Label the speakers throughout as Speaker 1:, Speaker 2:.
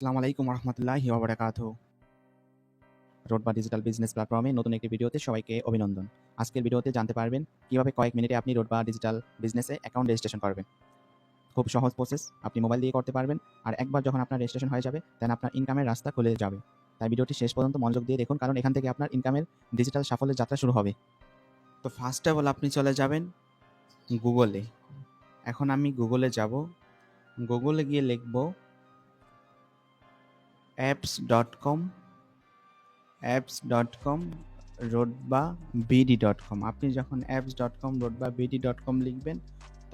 Speaker 1: আসসালামু আলাইকুম রহমতুল্লাহি ওয়া বারাকাতুহু। রোডবা ডিজিটাল বিজনেস প্ল্যাটফর্মে নতুন একটি ভিডিওতে সবাইকে অভিনন্দন। আজকের ভিডিওতে জানতে পারবেন কিভাবে কয়েক মিনিটে আপনি রোডবা ডিজিটাল বিজনেসে অ্যাকাউন্ট রেজিস্ট্রেশন করবেন। খুব সহজ প্রসেস, আপনি মোবাইল দিয়ে করতে পারবেন। আর একবার যখন আপনার রেজিস্ট্রেশন হয়ে যাবে, দেন আপনার ইনকামের রাস্তা খুলে যাবে। তাই ভিডিওটি শেষ পর্যন্ত মনোযোগ দিয়ে দেখুন, কারণ এখান থেকে আপনার ইনকামের ডিজিটাল সাফল্যের যাত্রা শুরু হবে। তো ফার্স্ট অফ অল আপনি চলে যাবেন গুগলে। এখন আমি গুগলে যাব। গুগলে গিয়ে লিখব apps.com apps.com rodba.bd.com। আপনি যখন apps.com rodba.bd.com লিখবেন,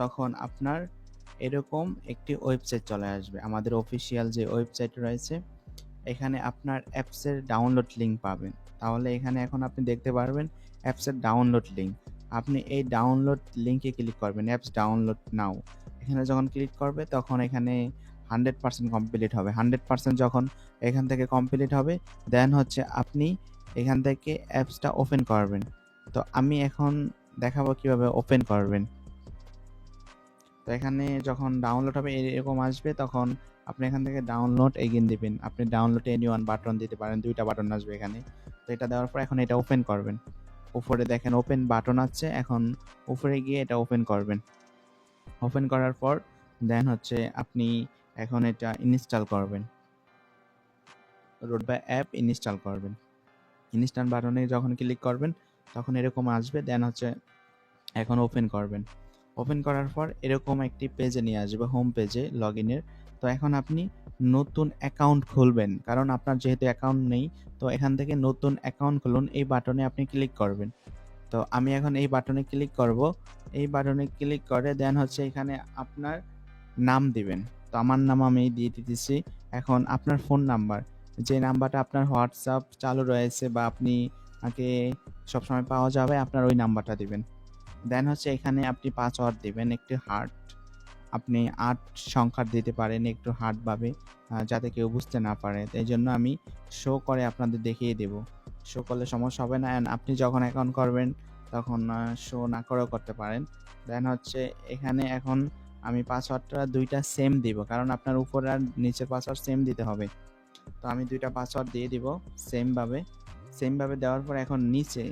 Speaker 1: তখন আপনার এরকম একটি ওয়েবসাইট চলে আসবে। আমাদের অফিসিয়াল যে ওয়েবসাইট রয়েছে, এখানে আপনার অ্যাপসের ডাউনলোড লিঙ্ক পাবেন। তাহলে এখানে এখন আপনি দেখতে পারবেন অ্যাপসের ডাউনলোড লিঙ্ক। আপনি এই ডাউনলোড লিঙ্কে ক্লিক করবেন, অ্যাপস ডাউনলোড নাও। এখানে যখন ক্লিক করবে, তখন এখানে 100% কমপ্লিট হবে। 100% যখন এখান থেকে কমপ্লিট হবে, দেন হচ্ছে আপনি এখান থেকে অ্যাপসটা ওপেন করবেন। তো আমি এখন দেখাবো কিভাবে ওপেন করবেন। তো এখানে যখন ডাউনলোড হবে এরকম আসবে, তখন আপনি এখান থেকে ডাউনলোড এগিন দিবেন। আপনি ডাউনলোড এনি ওয়ান বাটন দিতে পারেন, 2টা বাটন আসবে এখানে। তো এটা দেওয়ার পর এখন এটা ওপেন করবেন। উপরে দেখেন ওপেন বাটন আছে, এখন উপরে গিয়ে এটা ওপেন করবেন। ওপেন করার পর দেন হচ্ছে আপনি এখন এটা ইনস্টল করবেন। রোডবা অ্যাপ ইনস্টল করবেন। ইনস্টল বাটনে যখন ক্লিক করবেন, তখন এরকম আসবে। দেন হচ্ছে এখন ওপেন করবেন। ওপেন করার পর এরকম একটি পেজে নিয়ে আসবে, হোম পেজে লগইনের। তো এখন আপনি নতুন অ্যাকাউন্ট খুলবেন, কারণ আপনার যেহেতু অ্যাকাউন্ট নেই। তো এখান থেকে নতুন অ্যাকাউন্ট খুলুন, এই বাটনে আপনি ক্লিক করবেন। তো আমি এখন এই বাটনে ক্লিক করব। এই বাটনে ক্লিক করে দেন হচ্ছে এখানে আপনার নাম দিবেন। তো আমার নাম আমি দিয়ে দিতেছি। এখন আপনার ফোন নাম্বার, যে নাম্বারটা আপনার হোয়াটসঅ্যাপ চালু রয়েছে বা আপনি আগে সবসময় পাওয়া যাবে, আপনার ওই নাম্বারটা দিবেন। দেন হচ্ছে এখানে আপনি পাসওয়ার্ড দিবেন, একটু হার্ড। আপনি 8 সংখ্যার দিতে পারেন, একটু হার্ডভাবে, যাতে কেউ বুঝতে না পারে। তো এই জন্য আমি শো করে আপনাদের দেখিয়ে দেব। শো করলে সমস্যা হবে না। অ্যান্ড আপনি যখন অ্যাকাউন্ট করবেন, তখন শো না করেও করতে পারেন। দেন হচ্ছে এখানে এখন আমি পাসওয়ার্ডটা 2টা সেম দিব, কারণ আপনার উপরে আর নিচের পাসওয়ার্ড সেম দিতে হবে। তো আমি 2টা পাসওয়ার্ড দিয়ে দিব সেমভাবে দেওয়ার পর এখন নিচে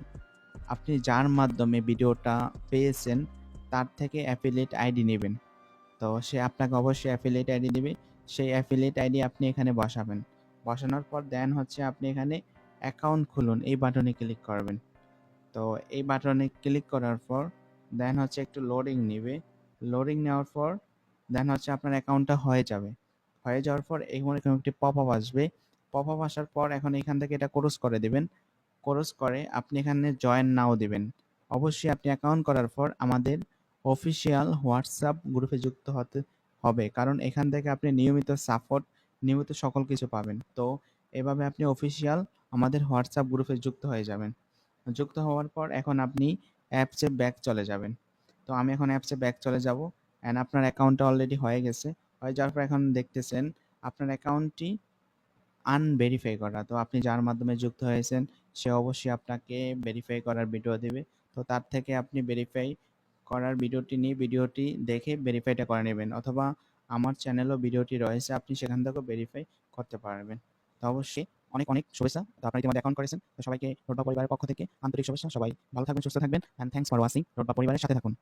Speaker 1: আপনি যার মাধ্যমে ভিডিওটা পেয়েছেন, তার থেকে অ্যাফিলিয়েট আইডি নেবেন। তো সে আপনাকে অবশ্যই অ্যাফিলিয়েট আইডি দিবে। সেই অ্যাফিলিয়েট আইডি আপনি এখানে বসাবেন। বসানোর পর দেন হচ্ছে আপনি এখানে অ্যাকাউন্ট খুলুন, এই বাটনে ক্লিক করবেন। তো এই বাটনে ক্লিক করার পর দেন হচ্ছে একটু লোডিং নিবে। লোডিং নেওয়ার পর দেন হচ্ছে আপনার অ্যাকাউন্টটা হয়ে যাবে। হয়ে যাওয়ার পর এরকম একটি পপআপ আসবে। পপআপ আসার পর এখন এখান থেকে এটা ক্লোজ করে দিবেন। ক্লোজ করে আপনি এখানে জয়েন নাও দিবেন। অবশ্যই আপনি অ্যাকাউন্ট করার পর আমাদের অফিসিয়াল হোয়াটসঅ্যাপ গ্রুপে যুক্ত হতে হবে, কারণ এখান থেকে আপনি নিয়মিত সাপোর্ট, নিয়মিত সকল কিছু পাবেন। তো এভাবে আপনি অফিসিয়াল আমাদের হোয়াটসঅ্যাপ গ্রুপে যুক্ত হয়ে যাবেন। যুক্ত হওয়ার পর এখন আপনি অ্যাপসে ব্যাক চলে যাবেন। তো আমি এখন অ্যাপসে ব্যাক চলে যাব। অ্যান্ড আপনার অ্যাকাউন্টটা অলরেডি হয়ে গেছে। হয়ে যাওয়ার পর এখন দেখতেছেন আপনার অ্যাকাউন্টটি আনভেরিফাই করা। তো আপনি যার মাধ্যমে যুক্ত হয়েছেন, সে অবশ্যই আপনাকে ভেরিফাই করার ভিডিও দিবে। তো তার থেকে আপনি ভেরিফাই করার ভিডিওটি নিয়ে ভিডিওটি দেখে ভেরিফাইটা করে নেবেন, অথবা আমার চ্যানেলও ভিডিওটি রয়েছে, আপনি সেখান থেকেও ভেরিফাই করতে পারবেন। তো অবশ্যই অনেক অনেক শুভেচ্ছা। তো আপনারা ইতিমধ্যে অ্যাকাউন্ট করেছেন, তো সবাইকে রোডবা পরিবারের পক্ষ থেকে আন্তরিক শুভেচ্ছা। সবাই ভালো থাকবেন, সুস্থ থাকবেন, অ্যান্ড থ্যাংকস ফর ওয়াচিং। রোডবা পরিবারের সাথে থাকুন।